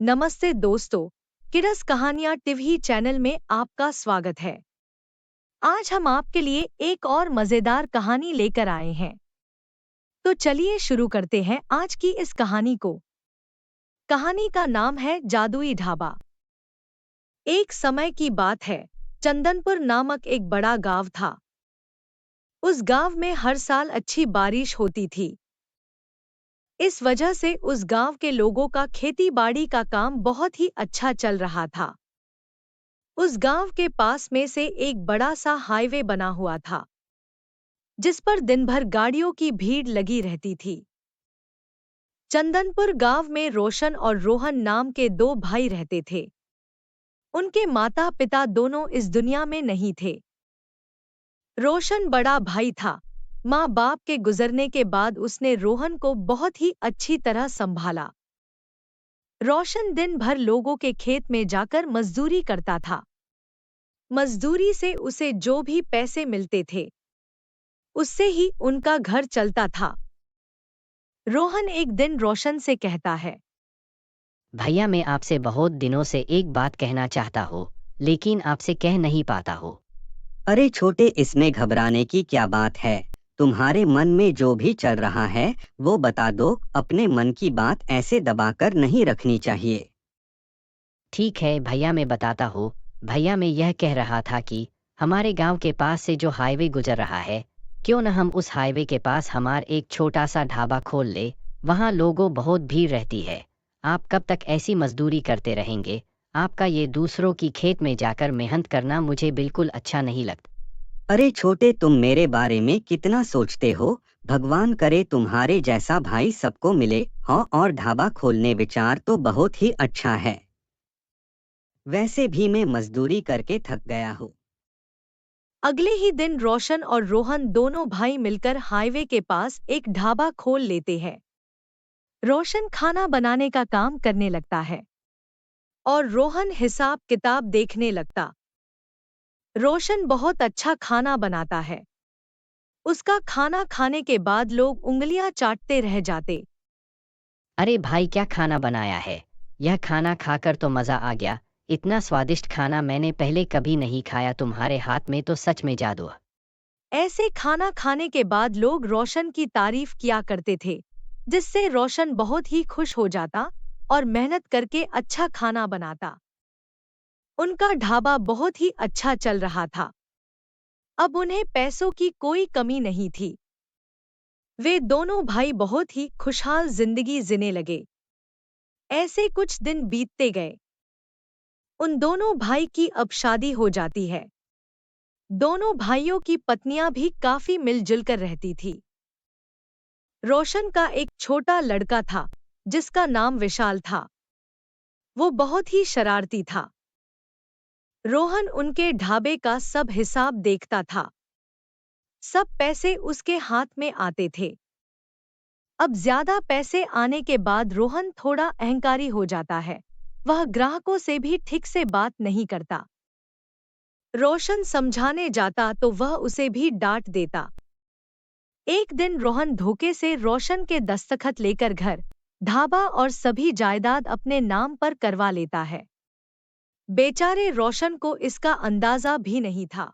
नमस्ते दोस्तों, किडस कहानियाँ टीवी चैनल में आपका स्वागत है। आज हम आपके लिए एक और मजेदार कहानी लेकर आए हैं। तो चलिए शुरू करते हैं आज की इस कहानी को। कहानी का नाम है जादुई ढाबा। एक समय की बात है, चंदनपुर नामक एक बड़ा गांव था। उस गांव में हर साल अच्छी बारिश होती थी। इस वजह से उस गांव के लोगों का खेती बाड़ी का काम बहुत ही अच्छा चल रहा था। उस गांव के पास में से एक बड़ा सा हाईवे बना हुआ था, जिस पर दिन भर गाड़ियों की भीड़ लगी रहती थी। चंदनपुर गांव में रोशन और रोहन नाम के दो भाई रहते थे। उनके माता पिता दोनों इस दुनिया में नहीं थे। रोशन बड़ा भाई था। माँ बाप के गुजरने के बाद उसने रोहन को बहुत ही अच्छी तरह संभाला। रोशन दिन भर लोगों के खेत में जाकर मजदूरी करता था। मजदूरी से उसे जो भी पैसे मिलते थे, उससे ही उनका घर चलता था। रोहन एक दिन रोशन से कहता है, भैया मैं आपसे बहुत दिनों से एक बात कहना चाहता हो, लेकिन आपसे कह नहीं पाता हो। अरे छोटे, इसमें घबराने की क्या बात है। तुम्हारे मन में जो भी चल रहा है वो बता दो। अपने मन की बात ऐसे दबाकर नहीं रखनी चाहिए। ठीक है भैया मैं बताता हूँ। भैया मैं यह कह रहा था कि हमारे गांव के पास से जो हाईवे गुजर रहा है, क्यों न हम उस हाईवे के पास हमार एक छोटा सा ढाबा खोल ले। वहाँ लोगों बहुत भीड़ रहती है। आप कब तक ऐसी मजदूरी करते रहेंगे? आपका ये दूसरों की खेत में जाकर मेहनत करना मुझे बिल्कुल अच्छा नहीं लगता। अरे छोटे, तुम मेरे बारे में कितना सोचते हो। भगवान करे तुम्हारे जैसा भाई सबको मिले। हाँ, और ढाबा खोलने विचार तो बहुत ही अच्छा है। वैसे भी मैं मजदूरी करके थक गया हूँ। अगले ही दिन रोशन और रोहन दोनों भाई मिलकर हाईवे के पास एक ढाबा खोल लेते हैं। रोशन खाना बनाने का काम करने लगता है और रोहन हिसाब किताब देखने लगता। रोशन बहुत अच्छा खाना बनाता है। उसका खाना खाने के बाद लोग उंगलियां चाटते रह जाते। अरे भाई क्या खाना बनाया है? यह खाना खाकर तो मज़ा आ गया। इतना स्वादिष्ट खाना मैंने पहले कभी नहीं खाया। तुम्हारे हाथ में तो सच में जादू है। ऐसे खाना खाने के बाद लोग रोशन की तारीफ किया करते थे, जिससे रोशन बहुत ही खुश हो जाता और मेहनत करके अच्छा खाना बनाता। उनका ढाबा बहुत ही अच्छा चल रहा था। अब उन्हें पैसों की कोई कमी नहीं थी। वे दोनों भाई बहुत ही खुशहाल जिंदगी जीने लगे। ऐसे कुछ दिन बीतते गए। उन दोनों भाई की अब शादी हो जाती है। दोनों भाइयों की पत्नियां भी काफी मिलजुल कर रहती थी। रोशन का एक छोटा लड़का था, जिसका नाम विशाल था। वो बहुत ही शरारती था। रोहन उनके ढाबे का सब हिसाब देखता था। सब पैसे उसके हाथ में आते थे। अब ज्यादा पैसे आने के बाद रोहन थोड़ा अहंकारी हो जाता है। वह ग्राहकों से भी ठीक से बात नहीं करता। रोशन समझाने जाता तो वह उसे भी डांट देता। एक दिन रोहन धोखे से रोशन के दस्तखत लेकर घर, ढाबा और सभी जायदाद अपने नाम पर करवा लेता है। बेचारे रोशन को इसका अंदाजा भी नहीं था।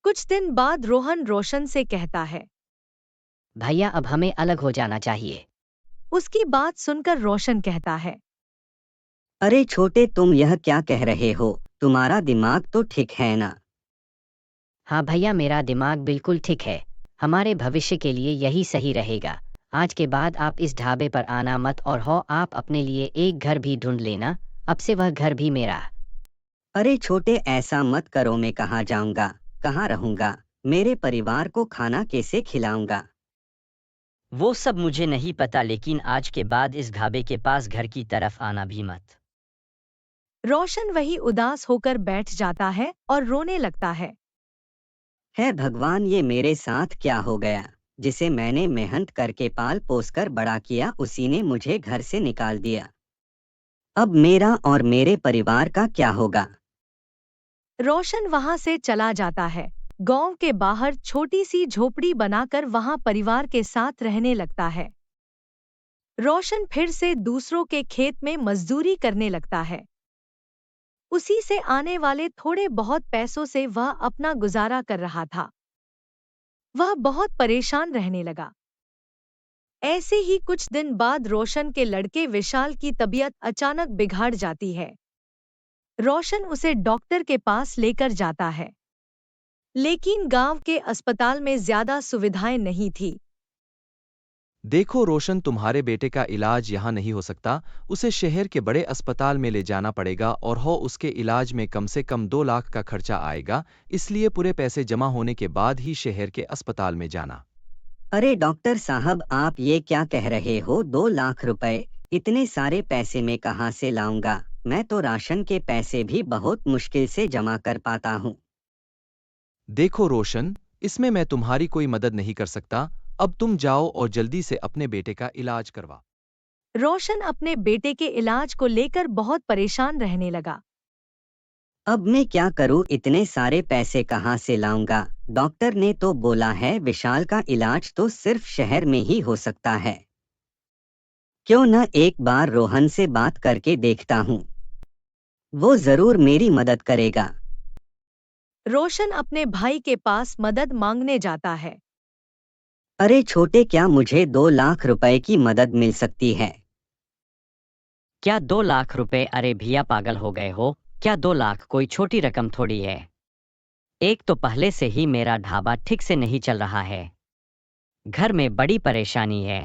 कुछ दिन बाद रोहन रोशन से कहता है, भैया अब हमें अलग हो जाना चाहिए। उसकी बात सुनकर रोशन कहता है, अरे छोटे, तुम यह क्या कह रहे हो? तुम्हारा दिमाग तो ठीक है ना? हाँ भैया मेरा दिमाग बिल्कुल ठीक है। हमारे भविष्य के लिए यही सही रहेगा। आज के बाद आप इस ढाबे पर आना मत, और हो आप अपने लिए एक घर भी ढूंढ लेना। अब से वह घर भी मेरा। अरे छोटे, ऐसा मत करो। मैं कहाँ जाऊंगा, कहाँ रहूंगा? मेरे परिवार को खाना कैसे खिलाऊंगा? वो सब मुझे नहीं पता, लेकिन आज के बाद इस ढाबे के पास घर की तरफ आना भी मत। रोशन वही उदास होकर बैठ जाता है और रोने लगता है। है भगवान, ये मेरे साथ क्या हो गया? जिसे मैंने मेहनत करके पाल पोस कर बड़ा किया, उसी ने मुझे घर से निकाल दिया। अब मेरा और मेरे परिवार का क्या होगा? रोशन वहां से चला जाता है। गांव के बाहर छोटी सी झोपड़ी बनाकर वहां परिवार के साथ रहने लगता है। रोशन फिर से दूसरों के खेत में मजदूरी करने लगता है। उसी से आने वाले थोड़े बहुत पैसों से वह अपना गुजारा कर रहा था। वह बहुत परेशान रहने लगा। ऐसे ही कुछ दिन बाद रोशन के लड़के विशाल की तबीयत अचानक बिगड़ जाती है। रोशन उसे डॉक्टर के पास लेकर जाता है, लेकिन गांव के अस्पताल में ज्यादा सुविधाएं नहीं थी। देखो रोशन, तुम्हारे बेटे का इलाज यहाँ नहीं हो सकता। उसे शहर के बड़े अस्पताल में ले जाना पड़ेगा और उसके इलाज में कम से कम 2 लाख का खर्चा आएगा। इसलिए पूरे पैसे जमा होने के बाद ही शहर के अस्पताल में जाना। अरे डॉक्टर साहब, आप ये क्या कह रहे हो? 2 लाख रुपए? इतने सारे पैसे मैं कहाँ से लाऊंगा? मैं तो राशन के पैसे भी बहुत मुश्किल से जमा कर पाता हूँ। देखो रोशन, इसमें मैं तुम्हारी कोई मदद नहीं कर सकता। अब तुम जाओ और जल्दी से अपने बेटे का इलाज करवा। रोशन अपने बेटे के इलाज को लेकर बहुत परेशान रहने लगा। अब मैं क्या करूँ? इतने सारे पैसे कहाँ से लाऊंगा? डॉक्टर ने तो बोला है विशाल का इलाज तो सिर्फ शहर में ही हो सकता है। क्यों न एक बार रोहन से बात करके देखता हूँ, वो जरूर मेरी मदद करेगा। रोशन अपने भाई के पास मदद मांगने जाता है। अरे छोटे, क्या मुझे 2 लाख रुपए की मदद मिल सकती है? क्या 2 लाख रुपए? अरे भैया पागल हो गए हो क्या? 2 लाख कोई छोटी रकम थोड़ी है। एक तो पहले से ही मेरा ढाबा ठीक से नहीं चल रहा है, घर में बड़ी परेशानी है।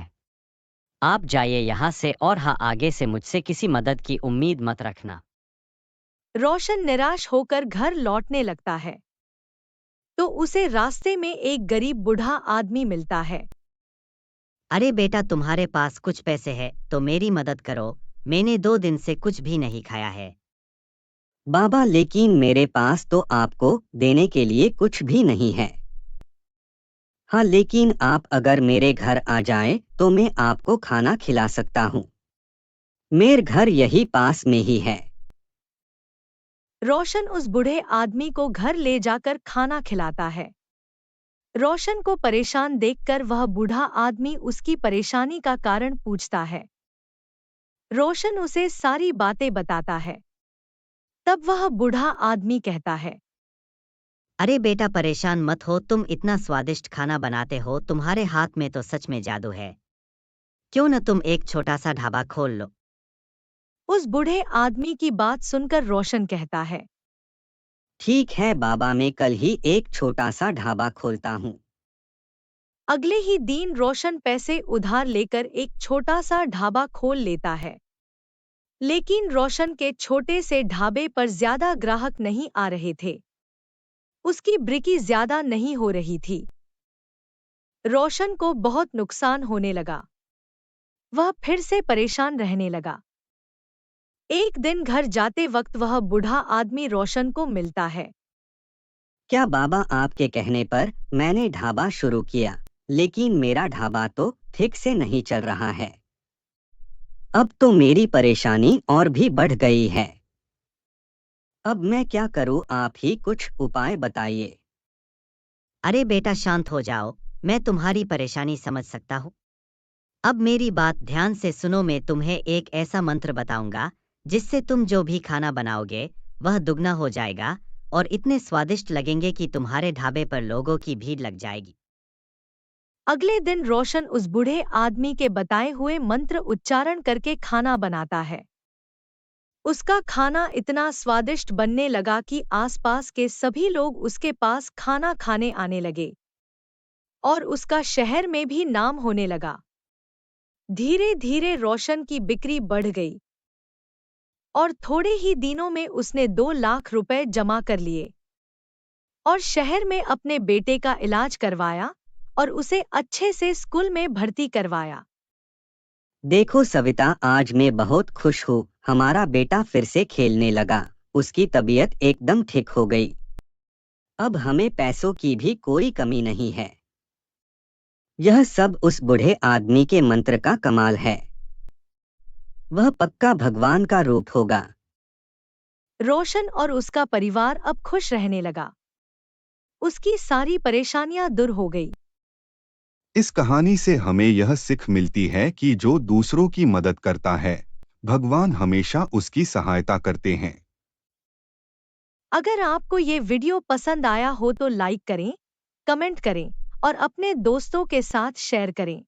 आप जाइए यहाँ से और हाँ, आगे से मुझसे किसी मदद की उम्मीद मत रखना। रोशन निराश होकर घर लौटने लगता है, तो उसे रास्ते में एक गरीब बूढ़ा आदमी मिलता है। अरे बेटा, तुम्हारे पास कुछ पैसे है तो मेरी मदद करो। मैंने 2 दिन से कुछ भी नहीं खाया है। बाबा, लेकिन मेरे पास तो आपको देने के लिए कुछ भी नहीं है। हाँ, लेकिन आप अगर मेरे घर आ जाए तो मैं आपको खाना खिला सकता हूँ। मेरा घर यही पास में ही है। रोशन उस बूढ़े आदमी को घर ले जाकर खाना खिलाता है। रोशन को परेशान देखकर वह बूढ़ा आदमी उसकी परेशानी का कारण पूछता है। रोशन उसे सारी बातें बताता है। तब वह बूढ़ा आदमी कहता है, अरे बेटा, परेशान मत हो। तुम इतना स्वादिष्ट खाना बनाते हो, तुम्हारे हाथ में तो सच में जादू है। क्यों न तुम एक छोटा सा ढाबा खोल लो। उस बूढ़े आदमी की बात सुनकर रोशन कहता है, ठीक है बाबा, मैं कल ही एक छोटा सा ढाबा खोलता हूँ। अगले ही दिन रोशन पैसे उधार लेकर एक छोटा सा ढाबा खोल लेता है। लेकिन रोशन के छोटे से ढाबे पर ज्यादा ग्राहक नहीं आ रहे थे। उसकी बिक्री ज्यादा नहीं हो रही थी। रोशन को बहुत नुकसान होने लगा। वह फिर से परेशान रहने लगा। एक दिन घर जाते वक्त वह बूढ़ा आदमी रोशन को मिलता है। क्या बाबा, आपके कहने पर मैंने ढाबा शुरू किया, लेकिन मेरा ढाबा तो ठीक से नहीं चल रहा है। अब तो मेरी परेशानी और भी बढ़ गई है। अब मैं क्या करूं? आप ही कुछ उपाय बताइए। अरे बेटा, शांत हो जाओ। मैं तुम्हारी परेशानी समझ सकता हूँ। अब मेरी बात ध्यान से सुनो। मैं तुम्हें एक ऐसा मंत्र बताऊंगा जिससे तुम जो भी खाना बनाओगे वह दुगना हो जाएगा और इतने स्वादिष्ट लगेंगे कि तुम्हारे ढाबे पर लोगों की भीड़ लग जाएगी। अगले दिन रोशन उस बूढ़े आदमी के बताए हुए मंत्र उच्चारण करके खाना बनाता है। उसका खाना इतना स्वादिष्ट बनने लगा कि आसपास के सभी लोग उसके पास खाना खाने आने लगे और उसका शहर में भी नाम होने लगा। धीरे धीरे रोशन की बिक्री बढ़ गई और थोड़े ही दिनों में उसने 2 लाख रुपए जमा कर लिए और शहर में अपने बेटे का इलाज करवाया और उसे अच्छे से स्कूल में भर्ती करवाया। देखो सविता, आज मैं बहुत खुश हूँ। हमारा बेटा फिर से खेलने लगा। उसकी तबीयत एकदम ठीक हो गई। अब हमें पैसों की भी कोई कमी नहीं है। यह सब उस बूढ़े आदमी के मंत्र का कमाल है। वह पक्का भगवान का रूप होगा। रोशन और उसका परिवार अब खुश रहने लगा। उसकी सारी परेशानियां दूर हो गई। इस कहानी से हमें यह सीख मिलती है कि जो दूसरों की मदद करता है, भगवान हमेशा उसकी सहायता करते हैं। अगर आपको ये वीडियो पसंद आया हो तो लाइक करें, कमेंट करें और अपने दोस्तों के साथ शेयर करें।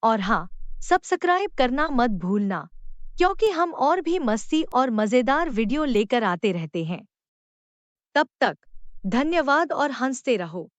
और हाँ, सब्सक्राइब करना मत भूलना, क्योंकि हम और भी मस्ती और मजेदार वीडियो लेकर आते रहते हैं। तब तक धन्यवाद और हंसते रहो।